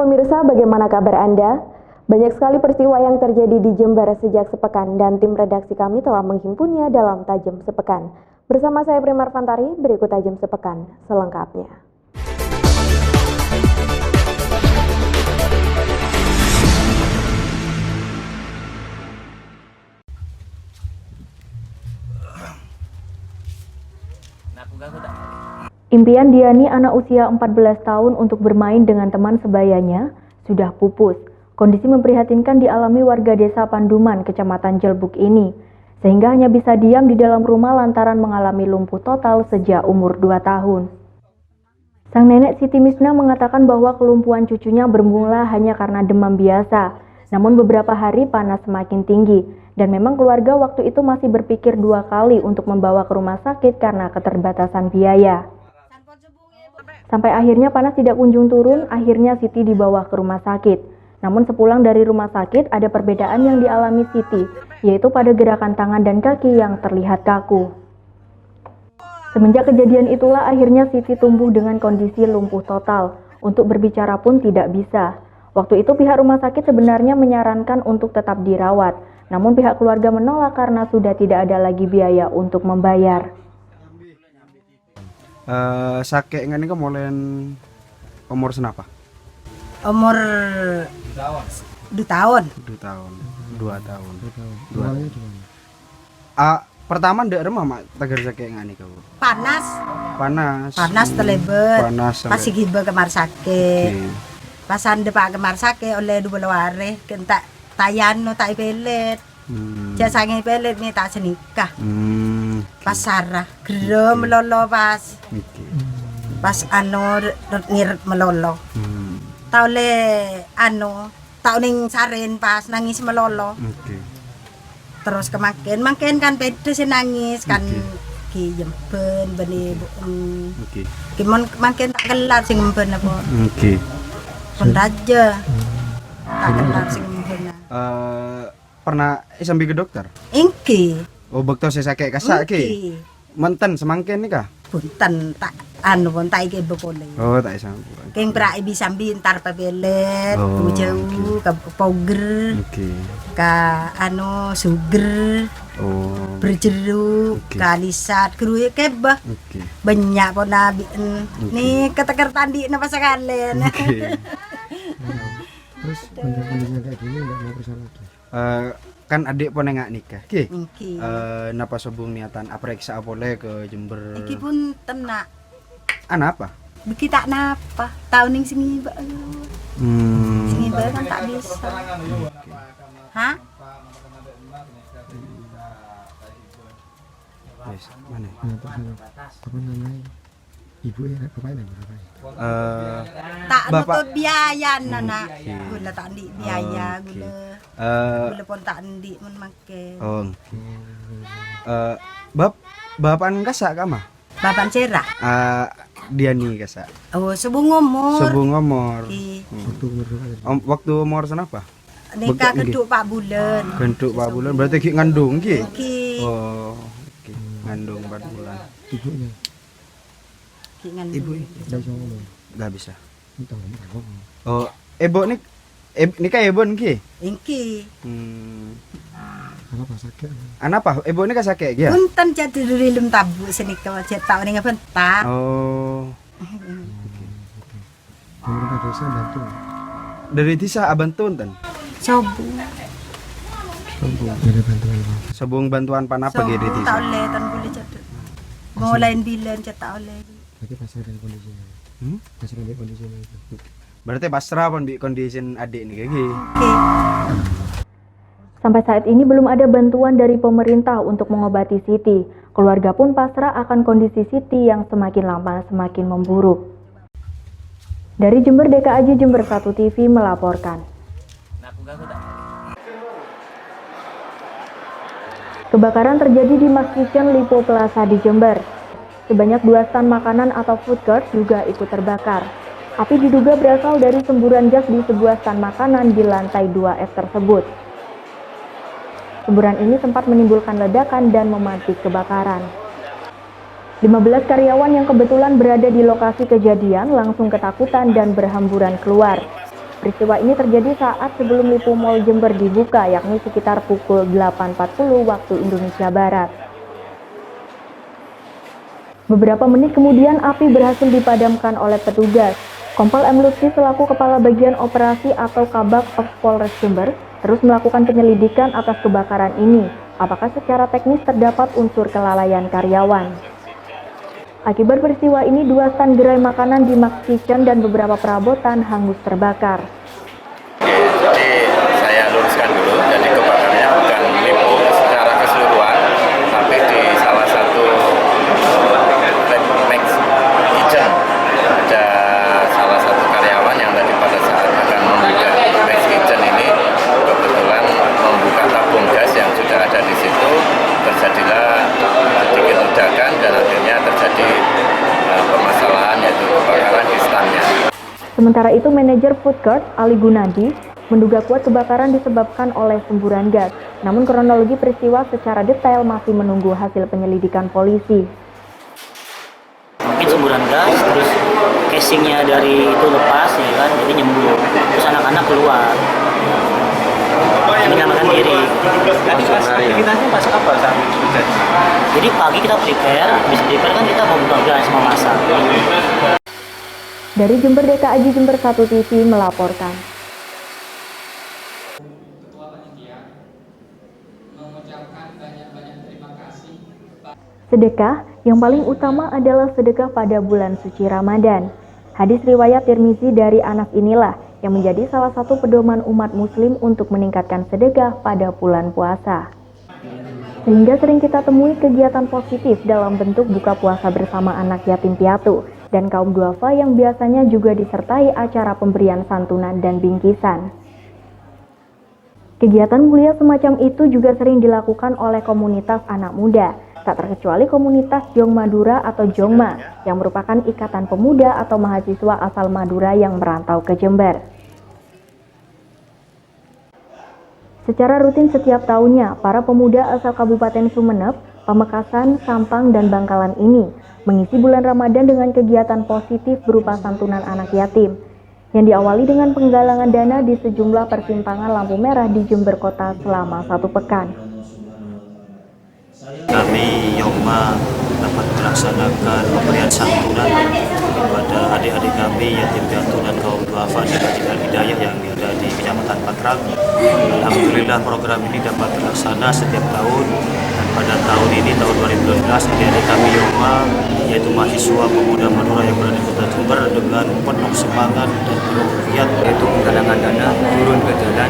pemirsa, bagaimana kabar Anda? Banyak sekali peristiwa yang terjadi di Jember sejak sepekan dan tim redaksi kami telah menghimpunnya dalam Tajam Sepekan. Bersama saya Primar Fantari, berikut Tajam Sepekan selengkapnya. Impian Diani, anak usia 14 tahun untuk bermain dengan teman sebayanya, sudah pupus. Kondisi memprihatinkan dialami warga desa Panduman, Kecamatan Jelbuk ini, sehingga hanya bisa diam di dalam rumah lantaran mengalami lumpuh total sejak umur 2 tahun. Sang nenek Siti Misna mengatakan bahwa kelumpuhan cucunya bermula hanya karena demam biasa, namun beberapa hari panas semakin tinggi, dan memang keluarga waktu itu masih berpikir 2 kali untuk membawa ke rumah sakit karena keterbatasan biaya. Sampai akhirnya panas tidak kunjung turun, akhirnya Siti dibawa ke rumah sakit. Namun sepulang dari rumah sakit ada perbedaan yang dialami Siti, yaitu pada gerakan tangan dan kaki yang terlihat kaku. Semenjak kejadian itulah akhirnya Siti tumbuh dengan kondisi lumpuh total, untuk berbicara pun tidak bisa. Waktu itu pihak rumah sakit sebenarnya menyarankan untuk tetap dirawat, namun pihak keluarga menolak karena sudah tidak ada lagi biaya untuk membayar. Sakit ngene mulai umur senapa? Umur 2 tahun. 2 tahun. 2 tahun. Pertama ndak remah mak tagar sakit ngene kau. Panas telebet. Panas. Pas gibe kamar sakit. Okay. Pas ande pak kamar sakit oleh 2 luare kentak tayano tak pelet. Jasange pelet ni tak senikah. Pas sarah gerem melolo pas. Pas ngirit melolo. Tau le tau ning saren pas nangis melolo. Terus kemakin kan pede sih nangis kan ki jemben beni ki makin tak kelar sing mben apa. Pun aja. Tak kelar sing mben. Pernah sambil ke dokter? Engki. Oh, dokter saya sakit kasak ki. Menten semangkin nih kah? Punten tak pun tak iki bepole. Oh, tak sampo. Keng prak bisa bintar pabelet, jauh ke poger. Ka suger. Berjeruk, kalisat, keruye kebah. Banyak pun nabi. Nih keteker tandi napa sekalian. Terus kondisinya kayak gini enggak mau berusaha lagi. Kan adik pun enggak nikah ki. Napa sobung niatan apriksa boleh ke Jember. Iki pun tenak. Apa? Beki tak napa. Tahun ning sing iba. Sing iba kan tak bisa. Hah? Wes, mana? Apa namanya? Ibu ya, bapaknya berapa? Tak butuh biaya nana. Gula tak di biaya gula. Gula pun tak di mun make. Bapan kasak kama? Bapan cerah. Diani kasak. Oh, sebung umur. Waktu umur senapa? Nikah keduk 4 bulan. Keduk 4 bulan berarti ki ngandung ki? Oh, oke. Ngandung 4 bulan. Ibunya? Ibu nggak bisa. Oh, ibu nih kayak ibu ki? Engki. Apa sakit? Apa? Ibu ini kan sakit ya? Punten jatuh dari lem tabu sini kalau cetak ini ngebentak. Oh. Pemerintah desa bantu. Dari desa abantun tan? Sobung. Dari bantuan apa? Sobung bantuan panapa gitu di desa? Tak oleh tan boleh cetak. Mau lain bilen cetak oleh. Berarti pasrah dengan kondisinya. Pasrah dengan kondisinya itu. Berarti pasrah pun di kondisi adik nih kayak gini. Sampai saat ini belum ada bantuan dari pemerintah untuk mengobati Siti. Keluarga pun pasrah akan kondisi Siti yang semakin lama semakin memburuk. Dari Jember, DKAJ Jember 1 TV melaporkan. Kebakaran terjadi di Mas Kitchen Lipo Plaza di Jember. Sebanyak 2 stand makanan atau food court juga ikut terbakar. Api diduga berasal dari semburan gas di sebuah stand makanan di lantai 2F tersebut. Semburan ini sempat menimbulkan ledakan dan memantik kebakaran. 15 karyawan yang kebetulan berada di lokasi kejadian langsung ketakutan dan berhamburan keluar. Peristiwa ini terjadi saat sebelum Lipo Mall Jember dibuka, yakni sekitar pukul 8.40 waktu Indonesia Barat. Beberapa menit kemudian api berhasil dipadamkan oleh petugas. Kompol M. Lutfi selaku Kepala Bagian Operasi atau Kabak Ops Polres Jember terus melakukan penyelidikan atas kebakaran ini. Apakah secara teknis terdapat unsur kelalaian karyawan? Akibat peristiwa ini, 2 stand gerai makanan di Max Kitchen dan beberapa perabotan hangus terbakar. Jadi saya luruskan dulu, jadi kebakarannya bukan Lipo secara keseluruhan, tapi di salah satu Max Kitchen. Ada salah satu karyawan yang tadi pada saat akan membuka Max Kitchen ini kebetulan membuka tabung gas yang sudah ada di situ, terjadilah sedikit ledakan dan akhirnya terjadi permasalahan yaitu kebakaran di standnya. Sementara itu, manajer food court Ali Gunadi menduga kuat kebakaran disebabkan oleh semburan gas. Namun kronologi peristiwa secara detail masih menunggu hasil penyelidikan polisi. Mungkin semburan gas, terus casingnya dari itu lepas ya kan, jadi nyembur. Terus anak-anak keluar. Menyelamatkan diri. Aktivitasnya masak apa saat itu? Jadi pagi kita prepare, habis prepare kan kita mau buka gas, mau masak. Dari Jember, DKAJ Jember 1 TV melaporkan. Sedekah yang paling utama adalah sedekah pada bulan suci Ramadan. Hadis riwayat Tirmizi dari Anas inilah yang menjadi salah satu pedoman umat muslim untuk meningkatkan sedekah pada bulan puasa. Sehingga sering kita temui kegiatan positif dalam bentuk buka puasa bersama anak yatim piatu dan kaum duafa yang biasanya juga disertai acara pemberian santunan dan bingkisan. Kegiatan mulia semacam itu juga sering dilakukan oleh komunitas anak muda, tak terkecuali komunitas Jong Madura atau Jongma, yang merupakan ikatan pemuda atau mahasiswa asal Madura yang merantau ke Jember. Secara rutin setiap tahunnya, para pemuda asal Kabupaten Sumeneb, Pamekasan, Sampang, dan Bangkalan ini mengisi bulan Ramadan dengan kegiatan positif berupa santunan anak yatim, yang diawali dengan penggalangan dana di sejumlah persimpangan lampu merah di Jember Kota selama 1 pekan. Kami Yongma dapat melaksanakan pemberian santunan kepada adik-adik kami yatim piatu dan kaum duafa di Masjid Al-Hidayah yang ada di Kecamatan Patrang. Alhamdulillah program ini dapat terlaksana setiap tahun, dan pada tahun ini tahun 2012 adik-adik kami Yongma yaitu mahasiswa pemuda Madura yang berada di Kota Jember dengan penuh semangat dan penuh giat yaitu penggalangan dana turun ke jalan.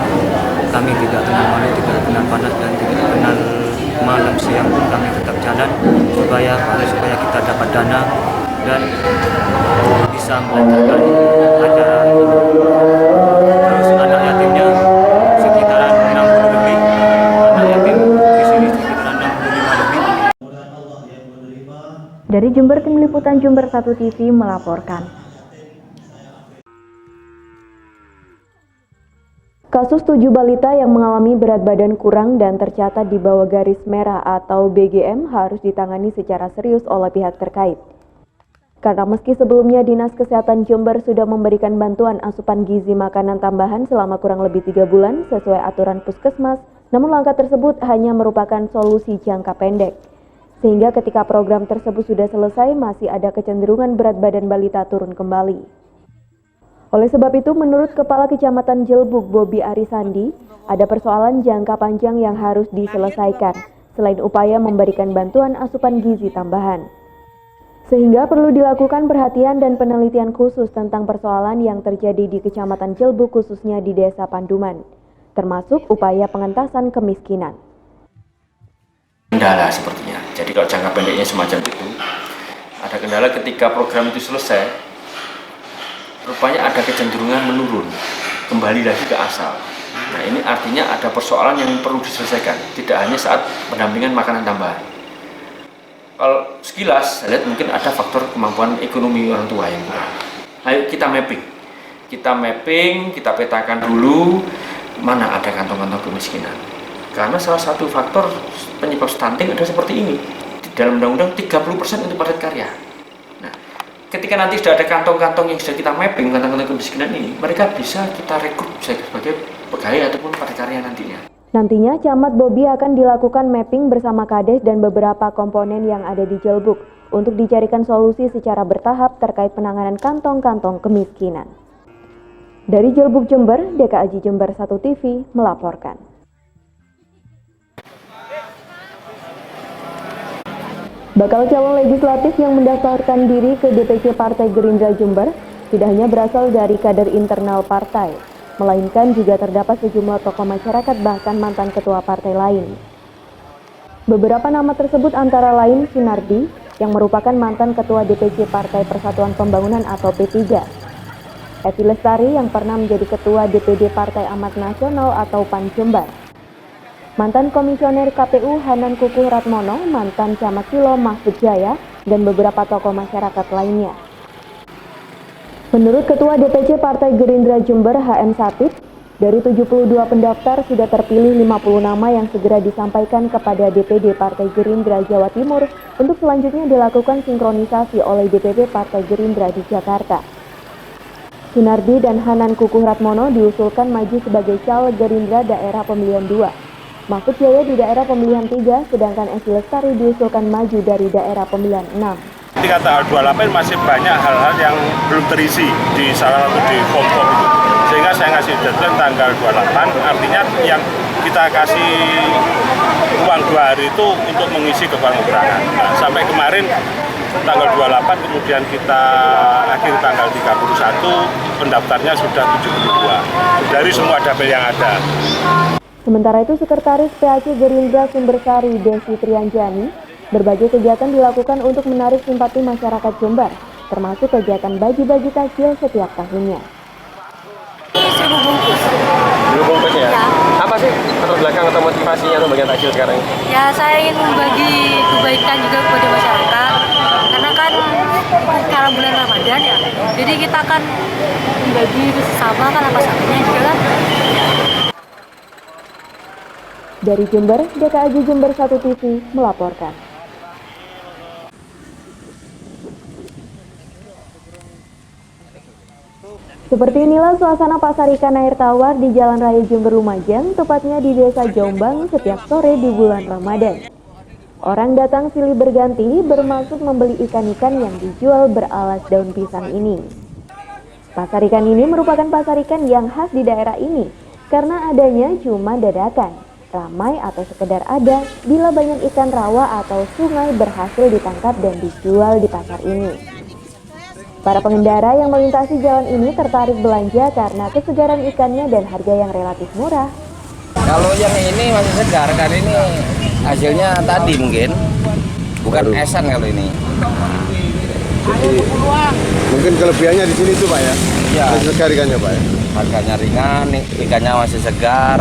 Kami tidak kenal malu, tidak kenal panas, dan tidak kenal malam siang pun kami tetap jalan supaya kita dapat dana dan bisa melancarkan acara ini. Terus anak yatimnya sekitaran 60 lebih, anak yatim di sini sekitaran 65 lebih. Dari Jember, Tim Liputan Jember 1 TV melaporkan. Kasus 7 balita yang mengalami berat badan kurang dan tercatat di bawah garis merah atau BGM harus ditangani secara serius oleh pihak terkait. Karena meski sebelumnya Dinas Kesehatan Jember sudah memberikan bantuan asupan gizi makanan tambahan selama kurang lebih 3 bulan sesuai aturan puskesmas, namun langkah tersebut hanya merupakan solusi jangka pendek. Sehingga ketika program tersebut sudah selesai, masih ada kecenderungan berat badan balita turun kembali. Oleh sebab itu, menurut Kepala Kecamatan Jelbuk Bobi Arisandi, ada persoalan jangka panjang yang harus diselesaikan, selain upaya memberikan bantuan asupan gizi tambahan. Sehingga perlu dilakukan perhatian dan penelitian khusus tentang persoalan yang terjadi di Kecamatan Jelbuk khususnya di Desa Panduman, termasuk upaya pengentasan kemiskinan. Kendala sepertinya, jadi kalau jangka pendeknya semacam itu, ada kendala ketika program itu selesai, rupanya ada kecenderungan menurun, kembali lagi ke asal. Nah, ini artinya ada persoalan yang perlu diselesaikan, tidak hanya saat pendampingan makanan tambahan. Kalau sekilas, saya lihat mungkin ada faktor kemampuan ekonomi orang tua yang kurang. Ayo kita mapping, kita petakan dulu mana ada kantong-kantong kemiskinan. Karena salah satu faktor penyebab stunting ada seperti ini. Di dalam undang-undang 30% untuk padat karya. Nah, ketika nanti sudah ada kantong-kantong yang sudah kita mapping, kantong-kantong kemiskinan ini, mereka bisa kita rekrut sebagai pegawai ataupun prakarya nantinya. Nantinya, Camat Bobi akan dilakukan mapping bersama Kades dan beberapa komponen yang ada di Jelbuk untuk dicarikan solusi secara bertahap terkait penanganan kantong-kantong kemiskinan. Dari Jelbuk Jember, DKAJ Jember 1 TV melaporkan. Bakal calon legislatif yang mendaftarkan diri ke DPC Partai Gerindra Jember tidak hanya berasal dari kader internal partai, melainkan juga terdapat sejumlah tokoh masyarakat bahkan mantan ketua partai lain. Beberapa nama tersebut antara lain Sunardi, yang merupakan mantan ketua DPC Partai Persatuan Pembangunan atau P3, Evi Lestari yang pernah menjadi ketua DPD Partai Amat Nasional atau PAN Jember, mantan komisioner KPU Hanan Kukuh Ratmono, mantan Camat Silo Mahfud Jaya, dan beberapa tokoh masyarakat lainnya. Menurut Ketua DPC Partai Gerindra Jember HM Satip, dari 72 pendaftar sudah terpilih 50 nama yang segera disampaikan kepada DPD Partai Gerindra Jawa Timur untuk selanjutnya dilakukan sinkronisasi oleh DPP Partai Gerindra di Jakarta. Sunardi dan Hanan Kukuh Ratmono diusulkan maju sebagai caleg Gerindra daerah pemilihan 2. Mahfud Jaya di daerah pemilihan 3, sedangkan Evi Lestari diusulkan maju dari daerah pemilihan 6. Ketika tanggal 28 masih banyak hal-hal yang belum terisi di salah satu di form-form itu. Sehingga saya ngasih deadline tanggal 28, artinya yang kita kasih uang 2 hari itu untuk mengisi kekurangan. Nah, sampai kemarin tanggal 28, kemudian kita akhir tanggal 31, pendaftarnya sudah 72 dari semua dapil yang ada. Sementara itu, Sekretaris PAC Gerindra Sumbersari Desi Trianjani, berbagai kegiatan dilakukan untuk menarik simpati masyarakat Jember, termasuk kegiatan bagi-bagi takjil setiap tahunnya. 1000 bungkus. 1000 bungkus ya? Ya. Apa sih latar belakang atau motivasinya untuk bagian takjil sekarang? Ya, saya ingin membagi kebaikan juga kepada masyarakat, karena kan sekarang bulan Ramadan ya, jadi kita kan membagi bersama kan apa salahnya juga kan. Dari Jember, DKAJ Jember 1 TV melaporkan. Seperti inilah suasana pasar ikan air tawar di Jalan Raya Jember Lumajang, tepatnya di Desa Jombang setiap sore di bulan Ramadan. Orang datang silih berganti bermaksud membeli ikan-ikan yang dijual beralas daun pisang ini. Pasar ikan ini merupakan pasar ikan yang khas di daerah ini karena adanya cuma dadakan, ramai atau sekedar ada bila banyak ikan rawa atau sungai berhasil ditangkap dan dijual di pasar ini. Para pengendara yang melintasi jalan ini tertarik belanja karena kesegaran ikannya dan harga yang relatif murah. Kalau yang ini masih segar, kan ini hasilnya tadi mungkin, bukan esan kalau ini. Jadi, mungkin kelebihannya di sini tuh Pak ya? Iya. Masih segar ikannya Pak ya? Harganya ringan, ikannya masih segar.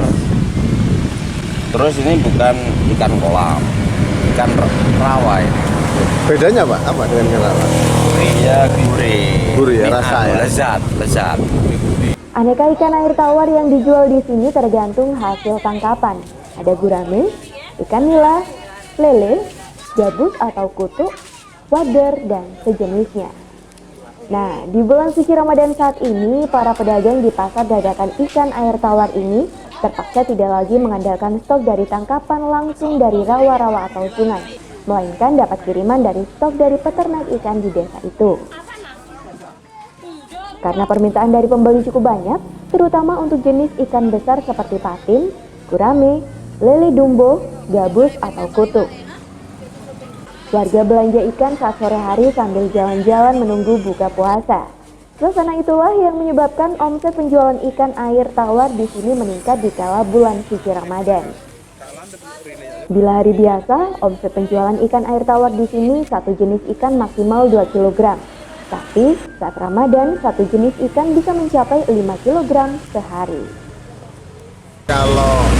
Terus ini bukan ikan kolam, ikan rawa ini. Bedanya Pak, apa dengan ikan rawa? Iya, gurih. Gurih ya, rasa ya? Lezat. Aneka ikan air tawar yang dijual di sini tergantung hasil tangkapan. Ada gurame, ikan nila, lele, gabus atau kutuk, wader, dan sejenisnya. Nah, di bulan suci Ramadan saat ini, para pedagang di pasar dadakan ikan air tawar ini terpaksa tidak lagi mengandalkan stok dari tangkapan langsung dari rawa-rawa atau sungai, melainkan dapat kiriman dari stok dari peternak ikan di desa itu. Karena permintaan dari pembeli cukup banyak, terutama untuk jenis ikan besar seperti patin, gurame, lele dumbo, gabus, atau kutuk. Warga belanja ikan saat sore hari sambil jalan-jalan menunggu buka puasa. Suasana itulah yang menyebabkan omset penjualan ikan air tawar di sini meningkat di kala bulan suci Ramadan. Bila hari biasa, omset penjualan ikan air tawar di sini satu jenis ikan maksimal 2 kg. Tapi saat Ramadan, satu jenis ikan bisa mencapai 5 kg sehari. Kalau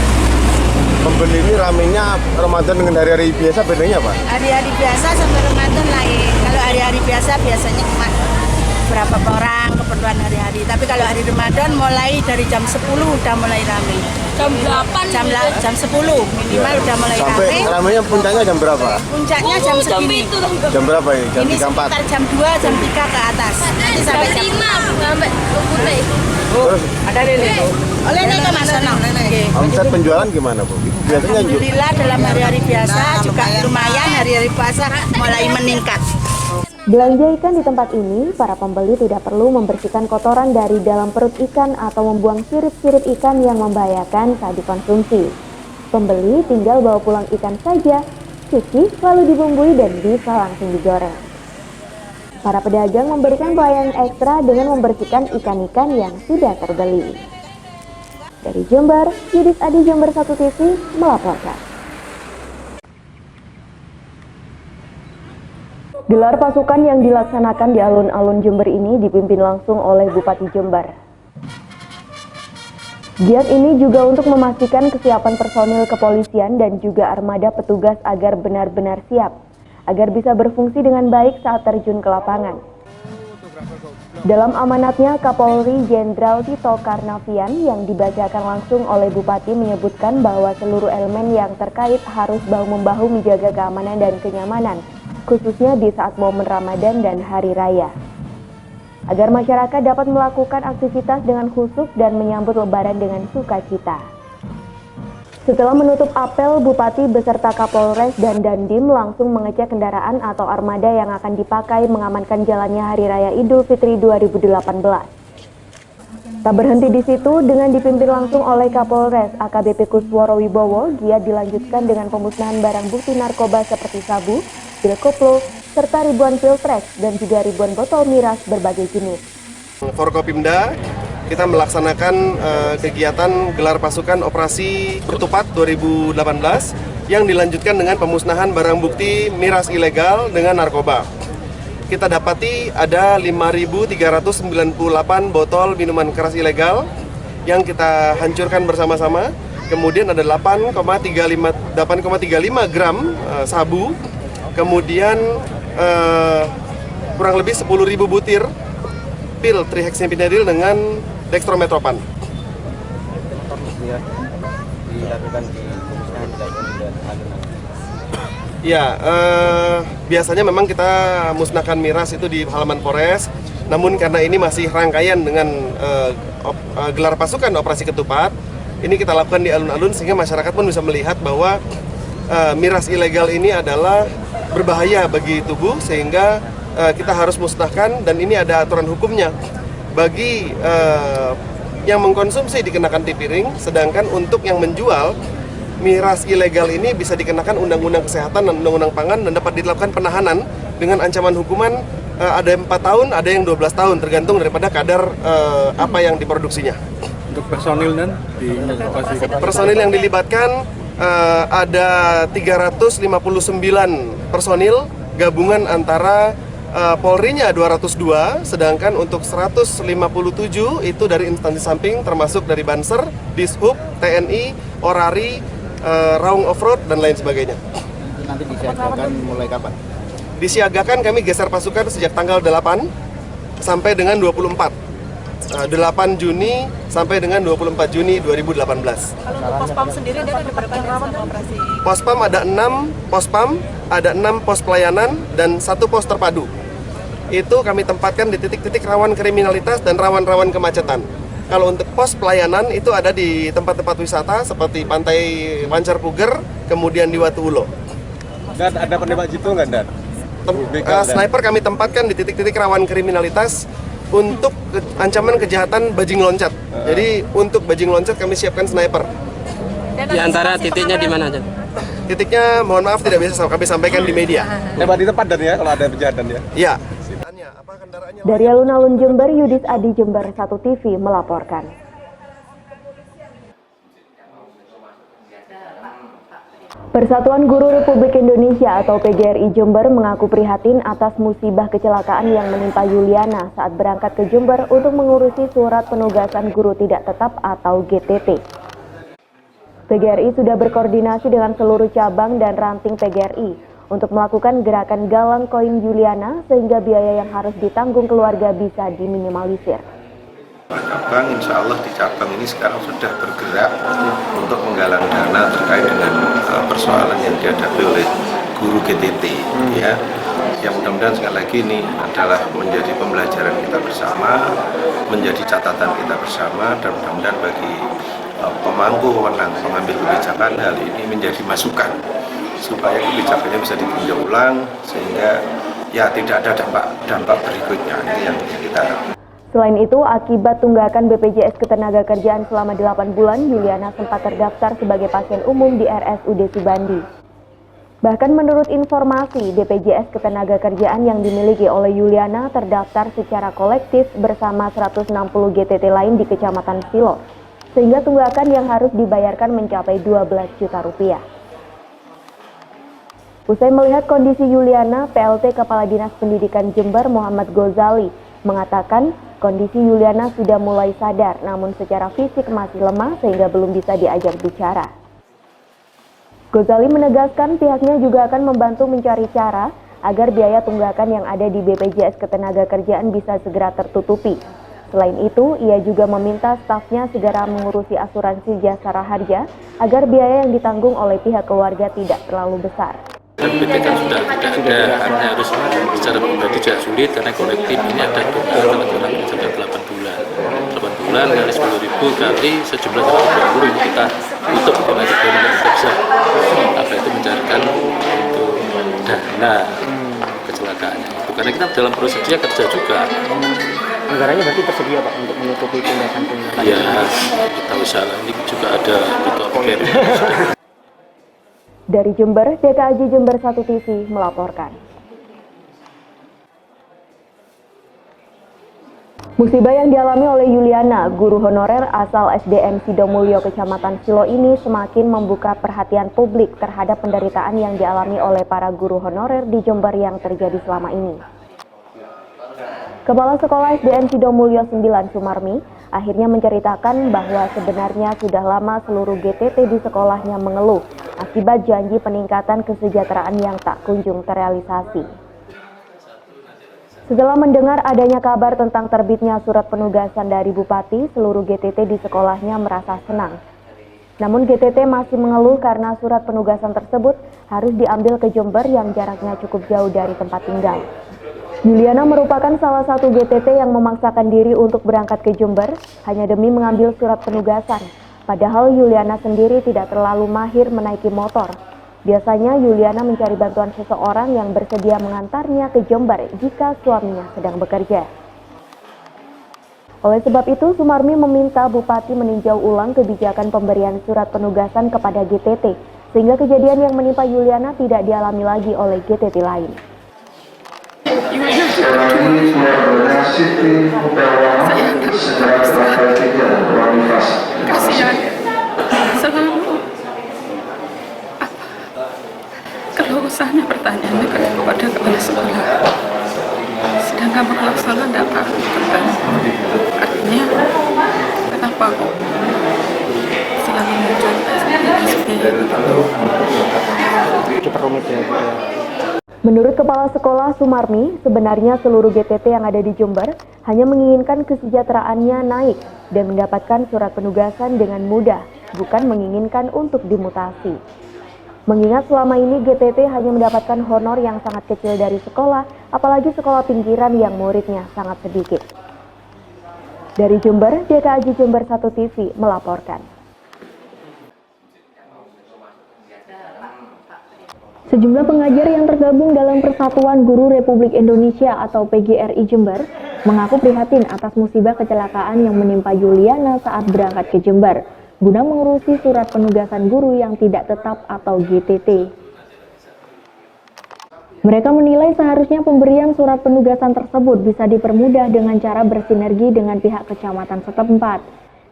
pembeli ini ramenya Ramadan dengan hari-hari biasa bedanya Pak? Hari-hari biasa sama Ramadan lain. Kalau hari-hari biasa biasanya cuma berapa orang keperluan hari-hari. Tapi kalau hari Ramadan mulai dari jam 10 udah mulai ramai. Jam 8 jam 10 minimal udah mulai Sampai ramai. ramainya puncaknya jam berapa? Puncaknya jam segini. Jam berapa ya? Jam Ini 3, 4? sekitar jam 2, jam 3 ke atas. Nanti sampai jam 5 sampai putih. Terus Ada lele. Oleh nih ke Mas Sono. omset penjualan gimana, Bu? Biasanya Alhamdulillah dalam hari-hari biasa juga lumayan, hari-hari puasa mulai meningkat. Belanja ikan di tempat ini, para pembeli tidak perlu membersihkan kotoran dari dalam perut ikan atau membuang sirip-sirip ikan yang membahayakan saat dikonsumsi. Pembeli tinggal bawa pulang ikan saja, cuci, lalu dibumbui dan bisa langsung digoreng. Para pedagang memberikan pelayanan ekstra dengan membersihkan ikan-ikan yang sudah terbeli. Dari Jember, Yudis Adi, Jember 1 TV melaporkan. Gelar pasukan yang dilaksanakan di alun-alun Jember ini dipimpin langsung oleh Bupati Jember. Giat ini juga untuk memastikan kesiapan personil kepolisian dan juga armada petugas agar benar-benar siap, agar bisa berfungsi dengan baik saat terjun ke lapangan. Dalam amanatnya, Kapolri Jenderal Tito Karnavian yang dibacakan langsung oleh Bupati menyebutkan bahwa seluruh elemen yang terkait harus bahu-membahu menjaga keamanan dan kenyamanan, khususnya di saat momen Ramadan dan Hari Raya, agar masyarakat dapat melakukan aktivitas dengan khusyuk dan menyambut Lebaran dengan sukacita. Setelah menutup apel, Bupati beserta Kapolres dan Dandim langsung mengecek kendaraan atau armada yang akan dipakai mengamankan jalannya Hari Raya Idul Fitri 2018. Tak berhenti di situ, dengan dipimpin langsung oleh Kapolres AKBP Kusworo Wibowo, giat dilanjutkan dengan pemusnahan barang bukti narkoba seperti sabu, pil koplo, serta ribuan pil trek dan juga ribuan botol miras berbagai jenis. Forkopimda, kita melaksanakan kegiatan gelar pasukan operasi Ketupat 2018 yang dilanjutkan dengan pemusnahan barang bukti miras ilegal dengan narkoba. Kita dapati ada 5.398 botol minuman keras ilegal yang kita hancurkan bersama-sama. Kemudian ada 8,35 gram sabu. Kemudian kurang lebih 10.000 butir pil trihexyphenidyl dengan dextrometropan. Ya, biasanya memang kita musnahkan miras itu di halaman Polres. Namun karena ini masih rangkaian dengan gelar pasukan operasi Ketupat, ini kita lakukan di alun-alun sehingga masyarakat pun bisa melihat bahwa miras ilegal ini adalah berbahaya bagi tubuh, sehingga kita harus musnahkan, dan ini ada aturan hukumnya. Bagi yang mengkonsumsi dikenakan tipiring, sedangkan untuk yang menjual miras ilegal ini bisa dikenakan Undang-Undang Kesehatan dan Undang-Undang Pangan, dan dapat dilakukan penahanan dengan ancaman hukuman ada 4 tahun, ada yang 12 tahun, tergantung daripada kadar apa yang diproduksinya. Untuk personil dan personil yang dilibatkan ada 359 personil gabungan antara Polri-nya 202, sedangkan untuk 157 itu dari instansi samping termasuk dari Banser, Dishub, TNI, Orari, Raung Offroad dan lain sebagainya. Nanti disiagakan mulai kapan? Disiagakan kami geser pasukan sejak tanggal 8 sampai dengan 24. 8 Juni sampai dengan 24 Juni 2018. Kalau untuk Pospam sendiri dia ada berapa rawan operasi? Pospam ada 6 pospam, ada 6 pos pelayanan dan 1 pos terpadu. Itu kami tempatkan di titik-titik rawan kriminalitas dan rawan-rawan kemacetan. Kalau untuk pos pelayanan itu ada di tempat-tempat wisata seperti Pantai Wancar Puger, kemudian di Watu Ulo. Dan ada penembak jitu nggak, Dan? Sniper kami tempatkan di titik-titik rawan kriminalitas untuk ancaman kejahatan bajing loncat. Jadi untuk bajing loncat kami siapkan sniper. Di antara titiknya di mana aja? Titiknya mohon maaf tidak bisa kami sampaikan di media. Tembak di tempat, Dan, ya, kalau ada kejahatan, ya? Iya. Dari alun-alun Jember, Yudis Adi, Jember 1 TV melaporkan. Persatuan Guru Republik Indonesia atau PGRI Jember mengaku prihatin atas musibah kecelakaan yang menimpa Yuliana saat berangkat ke Jember untuk mengurusi surat penugasan guru tidak tetap atau GTT. PGRI sudah berkoordinasi dengan seluruh cabang dan ranting PGRI untuk melakukan gerakan galang koin Yuliana sehingga biaya yang harus ditanggung keluarga bisa diminimalisir. Cabang insya Allah di cabang ini sekarang sudah bergerak untuk menggalang dana terkait dengan persoalan yang dihadapi oleh guru GTT ya. Yang mudah-mudahan sekali lagi ini adalah menjadi pembelajaran kita bersama, menjadi catatan kita bersama, dan mudah-mudahan bagi pemangku wewenang pengambil kebijakan hal ini menjadi masukan supaya kebijakannya bisa ditinjau ulang sehingga ya tidak ada dampak berikutnya. Ini yang kita harapkan. Selain itu, akibat tunggakan BPJS Ketenagakerjaan selama 8 bulan, Yuliana sempat terdaftar sebagai pasien umum di RSUD Subandi. Bahkan menurut informasi, BPJS Ketenagakerjaan yang dimiliki oleh Yuliana terdaftar secara kolektif bersama 160 GTT lain di Kecamatan Silo, sehingga tunggakan yang harus dibayarkan mencapai 12 juta rupiah. Usai melihat kondisi Yuliana, PLT Kepala Dinas Pendidikan Jember Muhammad Gozali mengatakan kondisi Yuliana sudah mulai sadar, namun secara fisik masih lemah sehingga belum bisa diajak bicara. Gozali menegaskan pihaknya juga akan membantu mencari cara agar biaya tunggakan yang ada di BPJS Ketenagakerjaan bisa segera tertutupi. Selain itu, ia juga meminta stafnya segera mengurusi asuransi jasara harja agar biaya yang ditanggung oleh pihak keluarga tidak terlalu besar. PT kan sudah tidak ada, harus secara pribadi juga sulit karena kolektif ini ada tunggakan sampai 8 bulan. 8 bulan kali 10.000 kali sejumlah 120 ini kita tutup dengan sebelumnya kita bisa itu mencarikan untuk dana kecelakaannya. Itu karena kita dalam proses dia kerja juga. Anggarannya berarti tersedia Pak untuk menutupi tunggakan. Iya, kita usaha ini juga ada ketua PKR. Dari Jember, DKAJ Jember 1 TV melaporkan. Musibah yang dialami oleh Yuliana, guru honorer asal SDN Sidomulyo Kecamatan Silo ini semakin membuka perhatian publik terhadap penderitaan yang dialami oleh para guru honorer di Jember yang terjadi selama ini. Kepala Sekolah SDN Sidomulyo 9 Sumarmi akhirnya menceritakan bahwa sebenarnya sudah lama seluruh GTT di sekolahnya mengeluh akibat janji peningkatan kesejahteraan yang tak kunjung terrealisasi. Setelah mendengar adanya kabar tentang terbitnya surat penugasan dari Bupati, seluruh GTT di sekolahnya merasa senang. Namun GTT masih mengeluh karena surat penugasan tersebut harus diambil ke Jember yang jaraknya cukup jauh dari tempat tinggal. Yuliana merupakan salah satu GTT yang memaksakan diri untuk berangkat ke Jember hanya demi mengambil surat penugasan. Padahal Yuliana sendiri tidak terlalu mahir menaiki motor. Biasanya Yuliana mencari bantuan seseorang yang bersedia mengantarnya ke Jember jika suaminya sedang bekerja. Oleh sebab itu, Sumarmi meminta Bupati meninjau ulang kebijakan pemberian surat penugasan kepada GTT, sehingga kejadian yang menimpa Yuliana tidak dialami lagi oleh GTT lain. Kasihan selalu kalau usahanya pertanyaannya kepada kepala sekolah, sedangkan kepala sekolah tidak tahu tentang artinya kenapa kok selalu muncul SPP diperumit ya. Menurut Kepala Sekolah Sumarmi, sebenarnya seluruh GTT yang ada di Jember hanya menginginkan kesejahteraannya naik dan mendapatkan surat penugasan dengan mudah, bukan menginginkan untuk dimutasi. Mengingat selama ini GTT hanya mendapatkan honor yang sangat kecil dari sekolah, apalagi sekolah pinggiran yang muridnya sangat sedikit. Dari Jember, DKAJ Jember 1 TV melaporkan. Sejumlah pengajar yang tergabung dalam Persatuan Guru Republik Indonesia atau PGRI Jember mengaku prihatin atas musibah kecelakaan yang menimpa Yuliana saat berangkat ke Jember guna mengurusi surat penugasan guru yang tidak tetap atau GTT. Mereka menilai seharusnya pemberian surat penugasan tersebut bisa dipermudah dengan cara bersinergi dengan pihak kecamatan setempat,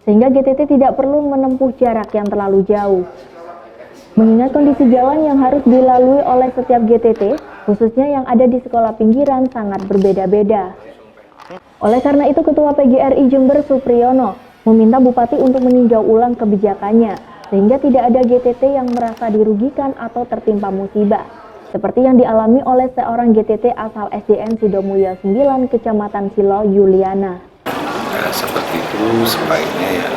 sehingga GTT tidak perlu menempuh jarak yang terlalu jauh. Mengingat kondisi jalan yang harus dilalui oleh setiap GTT, khususnya yang ada di sekolah pinggiran, sangat berbeda-beda. Oleh karena itu, Ketua PGRI Jember Supriyono meminta Bupati untuk meninjau ulang kebijakannya, sehingga tidak ada GTT yang merasa dirugikan atau tertimpa musibah. seperti yang dialami oleh seorang GTT asal SDN Sidomulyo 9, Kecamatan Silo, Yuliana. Ya, seperti itu sebaiknya ya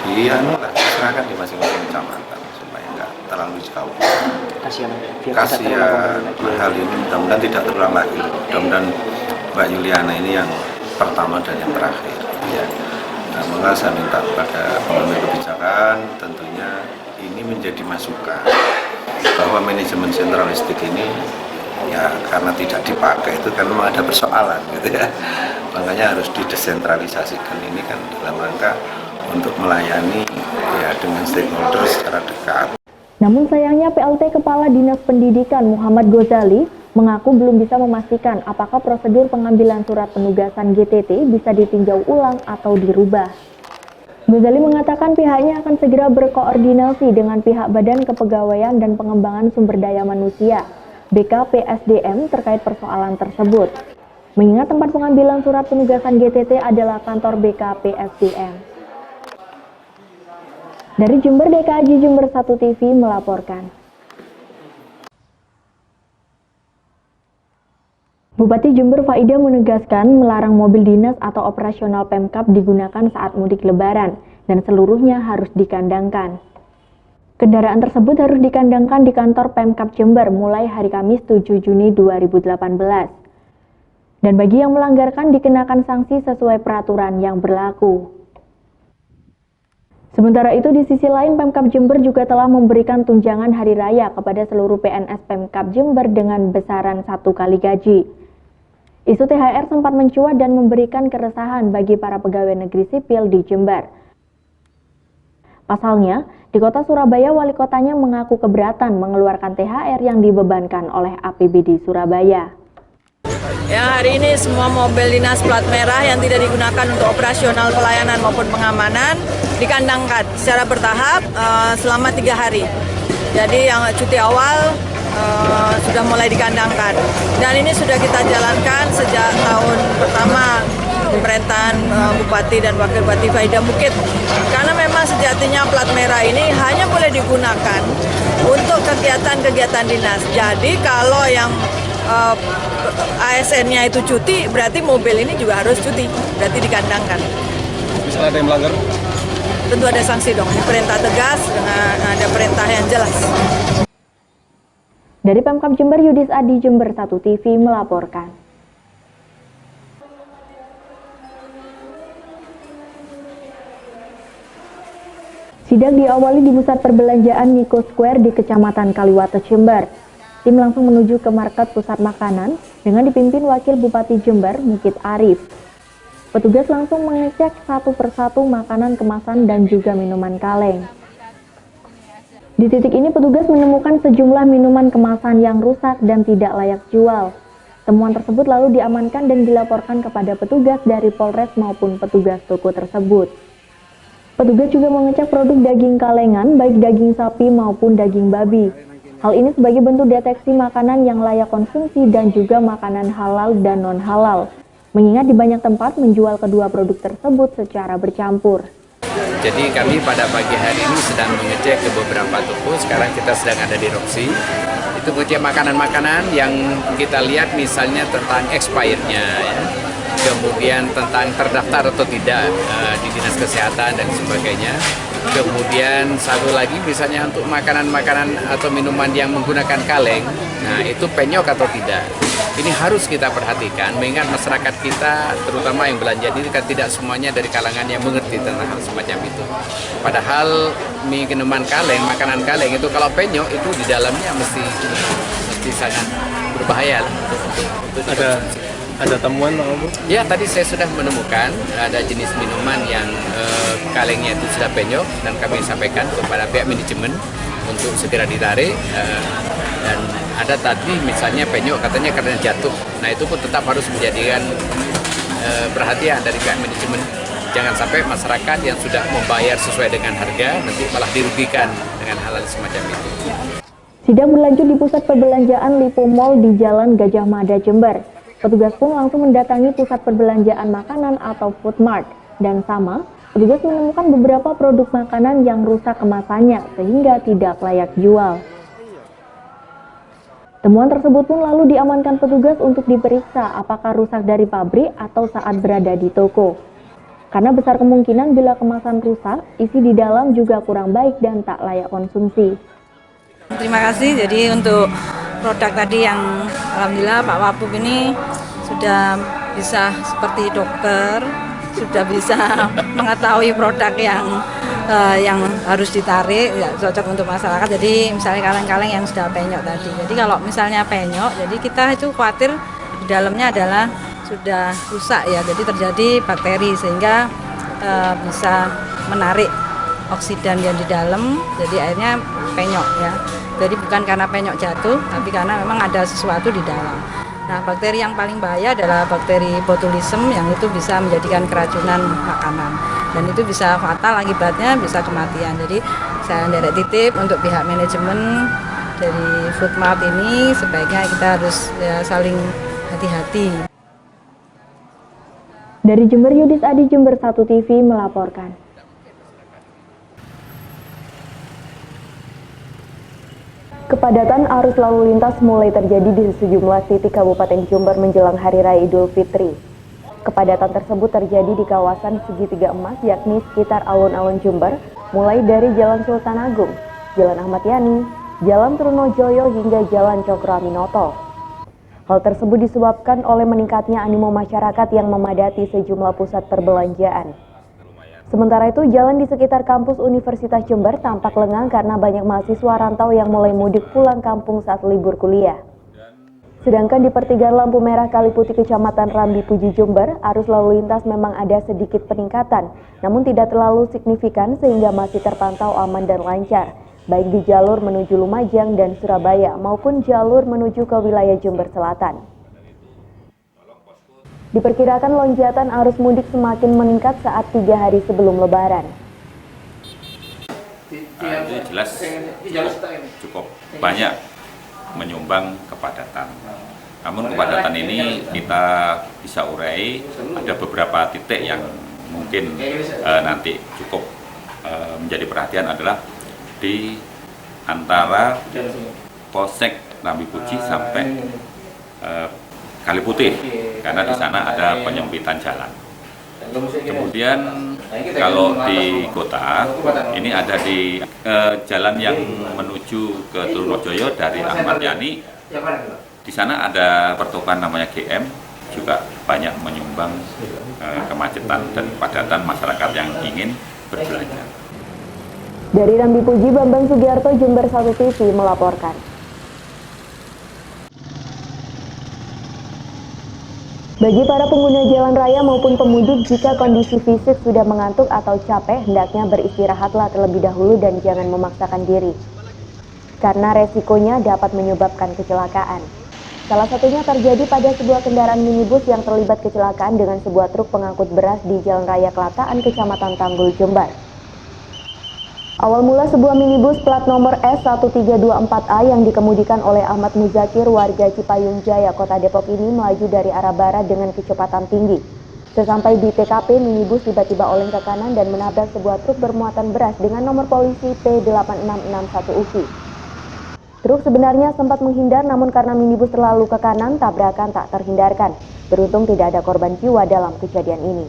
diserahkan di masing-masing kecamatan supaya nggak terlalu jauh. Kasihan hal ini mudah-mudahan tidak terulang lagi. Mudah-mudahan Mbak Yuliana ini yang pertama dan yang terakhir. Ya. Nah, maka saya minta kepada pengambil kebijakan tentunya ini menjadi masukan bahwa manajemen sentralistik ini ya karena tidak dipakai itu kan memang ada persoalan gitu ya. Makanya harus didesentralisasikan ini kan dalam rangka untuk melayani ya dengan stakeholder secara dekat. Namun sayangnya PLT Kepala Dinas Pendidikan Muhammad Ghazali mengaku belum bisa memastikan apakah prosedur pengambilan surat penugasan GTT bisa ditinjau ulang atau dirubah. Ghazali mengatakan pihaknya akan segera berkoordinasi dengan pihak Badan Kepegawaian dan Pengembangan Sumber Daya Manusia (BKPSDM) terkait persoalan tersebut. Mengingat tempat pengambilan surat penugasan GTT adalah kantor BKPSDM. Dari Jember, DKJ Jember 1 TV melaporkan. Bupati Jember Faida menegaskan melarang mobil dinas atau operasional Pemkab digunakan saat mudik Lebaran dan seluruhnya harus dikandangkan. Kendaraan tersebut harus dikandangkan di kantor Pemkab Jember mulai hari Kamis 7 Juni 2018. Dan bagi yang melanggarkan dikenakan sanksi sesuai peraturan yang berlaku. Sementara itu, di sisi lain, Pemkab Jember juga telah memberikan tunjangan hari raya kepada seluruh PNS Pemkab Jember dengan besaran 1 kali gaji. Isu THR sempat mencuat dan memberikan keresahan bagi para pegawai negeri sipil di Jember. Pasalnya, di kota Surabaya, wali kotanya mengaku keberatan mengeluarkan THR yang dibebankan oleh APBD Surabaya. Ya, hari ini semua mobil dinas plat merah yang tidak digunakan untuk operasional pelayanan maupun pengamanan dikandangkan secara bertahap selama 3 hari. Jadi yang cuti awal sudah mulai dikandangkan. Dan ini sudah kita jalankan sejak tahun pertama pemerintahan Bupati dan Wakil Bupati Faida Bukit. Karena memang sejatinya plat merah ini hanya boleh digunakan untuk kegiatan-kegiatan dinas. Jadi kalau yang ASN-nya itu cuti, berarti mobil ini juga harus cuti, berarti dikandangkan. Misalnya ada yang melanggar? Tentu ada sanksi dong, perintah tegas, dengan ada perintah yang jelas. Dari Pemkab Jember, Yudis Adi, Jember 1 TV melaporkan. Sidak diawali di pusat perbelanjaan Niko Square di Kecamatan Kaliwata, Jember. Tim langsung menuju ke market pusat makanan dengan dipimpin Wakil Bupati Jember, Mukit Arif. Petugas langsung mengecek satu persatu makanan kemasan dan juga minuman kaleng. Di titik ini petugas menemukan sejumlah minuman kemasan yang rusak dan tidak layak jual. Temuan tersebut lalu diamankan dan dilaporkan kepada petugas dari Polres maupun petugas toko tersebut. Petugas juga mengecek produk daging kalengan, baik daging sapi maupun daging babi. Hal ini sebagai bentuk deteksi makanan yang layak konsumsi dan juga makanan halal dan non-halal. Mengingat di banyak tempat menjual kedua produk tersebut secara bercampur. Jadi kami pada pagi hari ini sedang mengecek ke beberapa toko, sekarang kita sedang ada di Roxy. Itu ngecek makanan-makanan yang kita lihat misalnya tentang expirednya, ya. Kemudian tentang terdaftar atau tidak di Dinas Kesehatan dan sebagainya. Kemudian satu lagi misalnya untuk makanan-makanan atau minuman yang menggunakan kaleng, nah itu penyok atau tidak. Ini harus kita perhatikan mengingat masyarakat kita terutama yang belanja ini kan tidak semuanya dari kalangan yang mengerti tentang hal semacam itu. Padahal minuman kaleng, makanan kaleng itu kalau penyok itu di dalamnya mesti sangat berbahaya untuk Ada temuan Pak Bu? Ya, tadi saya sudah menemukan ada jenis minuman yang kalengnya itu sudah penyok dan kami sampaikan kepada pihak manajemen untuk segera ditarik dan ada tadi misalnya penyok katanya karena jatuh. Nah, itu pun tetap harus menjadikan perhatian dari pihak manajemen. Jangan sampai masyarakat yang sudah membayar sesuai dengan harga nanti malah dirugikan dengan hal-hal semacam itu. Sidang berlanjut di pusat perbelanjaan Lipo Mall di Jalan Gajah Mada, Jember. Petugas pun langsung mendatangi pusat perbelanjaan makanan atau food mart. Dan sama, petugas menemukan beberapa produk makanan yang rusak kemasannya sehingga tidak layak jual. Temuan tersebut pun lalu diamankan petugas untuk diperiksa apakah rusak dari pabrik atau saat berada di toko. Karena besar kemungkinan bila kemasan rusak, isi di dalam juga kurang baik dan tak layak konsumsi. Terima kasih. Jadi untuk produk tadi yang alhamdulillah Pak Wapub ini sudah bisa seperti dokter, sudah bisa mengetahui produk yang harus ditarik, ya, cocok untuk masyarakat. Jadi misalnya kaleng-kaleng yang sudah penyok tadi. Jadi kalau misalnya penyok, jadi kita itu khawatir di dalamnya adalah sudah rusak ya. Jadi terjadi bakteri sehingga bisa menarik oksidan yang di dalam. Jadi akhirnya penyok ya. Jadi bukan karena penyok jatuh, tapi karena memang ada sesuatu di dalam. Nah, bakteri yang paling bahaya adalah bakteri botulism yang itu bisa menjadikan keracunan makanan. Dan itu bisa fatal, akibatnya bisa kematian. Jadi saya nderek titip untuk pihak manajemen dari Food Mart ini sebaiknya kita harus ya, saling hati-hati. Dari Jember, Yudis Adi, Jember 1 TV melaporkan. Kepadatan arus lalu lintas mulai terjadi di sejumlah titik Kabupaten Jember menjelang Hari Raya Idul Fitri. Kepadatan tersebut terjadi di kawasan Segitiga Emas, yakni sekitar alun-alun Jember, mulai dari Jalan Sultan Agung, Jalan Ahmad Yani, Jalan Trunojoyo hingga Jalan Cokroaminoto. Hal tersebut disebabkan oleh meningkatnya animo masyarakat yang memadati sejumlah pusat perbelanjaan. Sementara itu, jalan di sekitar kampus Universitas Jember tampak lengang karena banyak mahasiswa rantau yang mulai mudik pulang kampung saat libur kuliah. Sedangkan di pertigaan lampu merah Kaliputih Kecamatan Rambi Puji Jember, arus lalu lintas memang ada sedikit peningkatan, namun tidak terlalu signifikan sehingga masih terpantau aman dan lancar, baik di jalur menuju Lumajang dan Surabaya maupun jalur menuju ke wilayah Jember Selatan. Diperkirakan lonjakan arus mudik semakin meningkat saat 3 hari sebelum Lebaran. Itu jelas cukup banyak menyumbang kepadatan. Namun kepadatan ini kita bisa urai, ada beberapa titik yang mungkin nanti cukup menjadi perhatian adalah di antara Polsek Rambi Puji sampai Kaliputih, karena di sana ada penyempitan jalan. Kemudian kalau di kota, ini ada di jalan yang menuju ke Trunojoyo dari Ahmad Yani. Di sana ada pertokoan namanya GM, juga banyak menyumbang kemacetan dan kepadatan masyarakat yang ingin berbelanja. Dari Rambi Puji, Bambang Sugiarto, Jember 1 TV melaporkan. Bagi para pengguna jalan raya maupun pemudik, jika kondisi fisik sudah mengantuk atau capek, hendaknya beristirahatlah terlebih dahulu dan jangan memaksakan diri. Karena resikonya dapat menyebabkan kecelakaan. Salah satunya terjadi pada sebuah kendaraan minibus yang terlibat kecelakaan dengan sebuah truk pengangkut beras di Jalan Raya Kelataan, Kecamatan Tanggul, Jember. Awal mula sebuah minibus plat nomor S1324A yang dikemudikan oleh Ahmad Muzakir warga Cipayung Jaya, Kota Depok ini melaju dari arah barat dengan kecepatan tinggi. Sesampai di TKP, minibus tiba-tiba oleng ke kanan dan menabrak sebuah truk bermuatan beras dengan nomor polisi P8661UFI. Truk sebenarnya sempat menghindar, namun karena minibus terlalu ke kanan, tabrakan tak terhindarkan. Beruntung tidak ada korban jiwa dalam kejadian ini.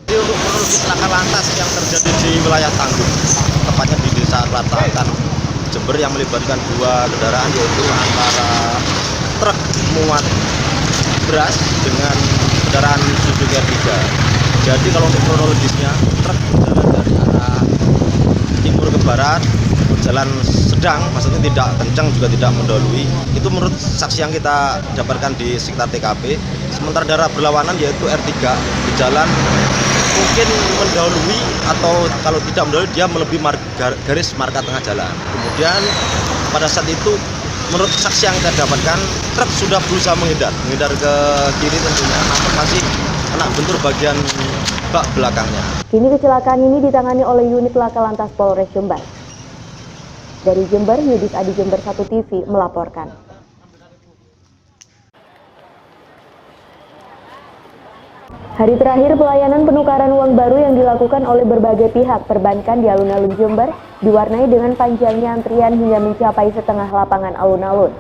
Untuk kronologi laka lantas yang terjadi di wilayah Tanggul, tepatnya di Desa Kelataan, Jember, yang melibatkan dua kendaraan, yaitu antara truk muat beras dengan kendaraan Suzuki R3. Jadi kalau untuk kronologisnya, truk berjalan dari arah timur ke barat, berjalan sedang, maksudnya tidak kencang juga tidak mendahului. Itu menurut saksi yang kita dapatkan di sekitar TKP. Sementara daerah berlawanan yaitu R3 di jalan mungkin mendahului, atau kalau tidak mendahului dia melebihi garis marka tengah jalan. Kemudian pada saat itu menurut saksi yang kita dapatkan, truk sudah berusaha menghindar ke kiri tentunya, namun masih kena bentur bagian bak belakangnya. Kini kecelakaan ini ditangani oleh unit laka lantas Polres Jember. Dari Jember, Yudis Adi, Jember 1 TV melaporkan. Hari terakhir pelayanan penukaran uang baru yang dilakukan oleh berbagai pihak perbankan di alun-alun Jember diwarnai dengan panjangnya antrian hingga mencapai setengah lapangan alun-alun.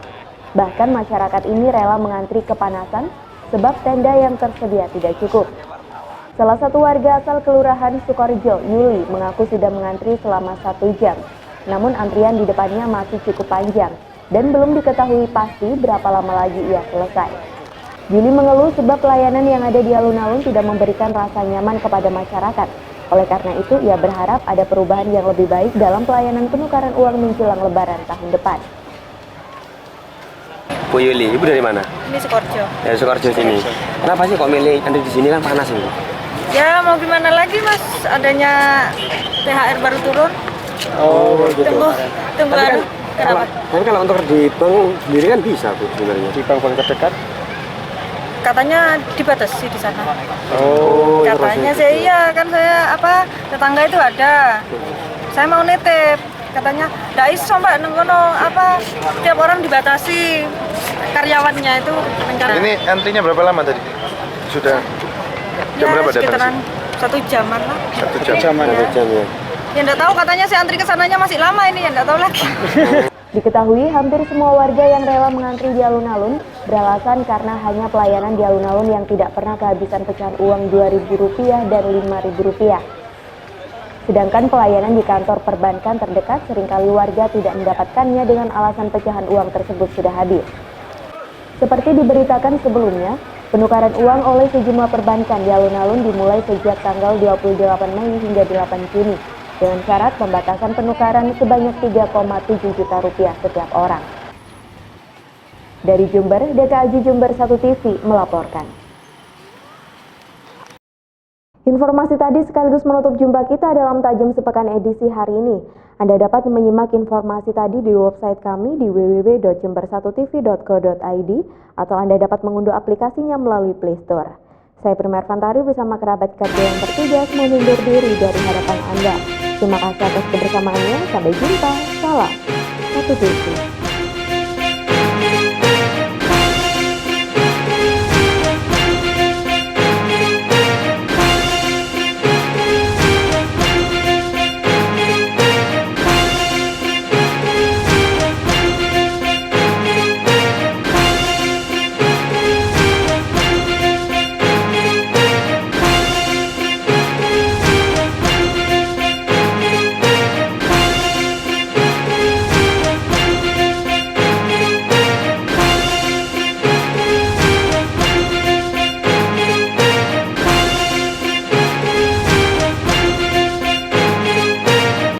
Bahkan masyarakat ini rela mengantri kepanasan sebab tenda yang tersedia tidak cukup. Salah satu warga asal Kelurahan Sukorejo, Yuli, mengaku sudah mengantri selama 1 jam. Namun antrian di depannya masih cukup panjang dan belum diketahui pasti berapa lama lagi ia selesai. Yuli mengeluh sebab pelayanan yang ada di alun-alun tidak memberikan rasa nyaman kepada masyarakat. Oleh karena itu, ia berharap ada perubahan yang lebih baik dalam pelayanan penukaran uang menjelang Lebaran tahun depan. Bu Yuli, ibu dari mana? Ini Sukorejo. Dari Sukorejo sini. Kenapa sih kok milih antri di sini, kan panas ini? Ya mau gimana lagi mas, adanya THR baru turun. Oh, gitu. Tunggu Tapi kenapa? Tapi kalau untuk di bank sendiri kan bisa Bu sebenarnya. Di bank-bank terdekat? Katanya dibatasi di sana. Oh, katanya sih iya, kan saya tetangga itu ada. Saya mau nitip, katanya ndak iso mbak nenggono tiap orang dibatasi karyawannya itu. Ini antrinya berapa lama tadi? Sudah jam berapa datang? Sekitaran 1 jaman lah. 1 jam. 1 jam ya. Ya ndak tahu, katanya si antri kesananya masih lama ini, ya ndak tahu lagi. Diketahui hampir semua warga yang rela mengantri di alun-alun beralasan karena hanya pelayanan di alun-alun yang tidak pernah kehabisan pecahan uang Rp2.000 dan Rp5.000. Sedangkan pelayanan di kantor perbankan terdekat seringkali warga tidak mendapatkannya dengan alasan pecahan uang tersebut sudah habis. Seperti diberitakan sebelumnya, penukaran uang oleh sejumlah perbankan di alun-alun dimulai sejak tanggal 28 Mei hingga 8 Juni. Dengan syarat pembatasan penukaran sebanyak Rp3,7 juta setiap orang. Dari Jember, DKAJ Jember 1 TV melaporkan. Informasi tadi sekaligus menutup jumpa kita dalam Tajam Sepekan edisi hari ini. Anda dapat menyimak informasi tadi di website kami di www.jember1tv.co.id atau Anda dapat mengunduh aplikasinya melalui Play Store. Saya Primer Fantari bersama kerabat kerja yang bertugas mengundur diri dari hadapan Anda. Terima kasih atas kebersamaannya. Sampai jumpa. Salam 1 TV.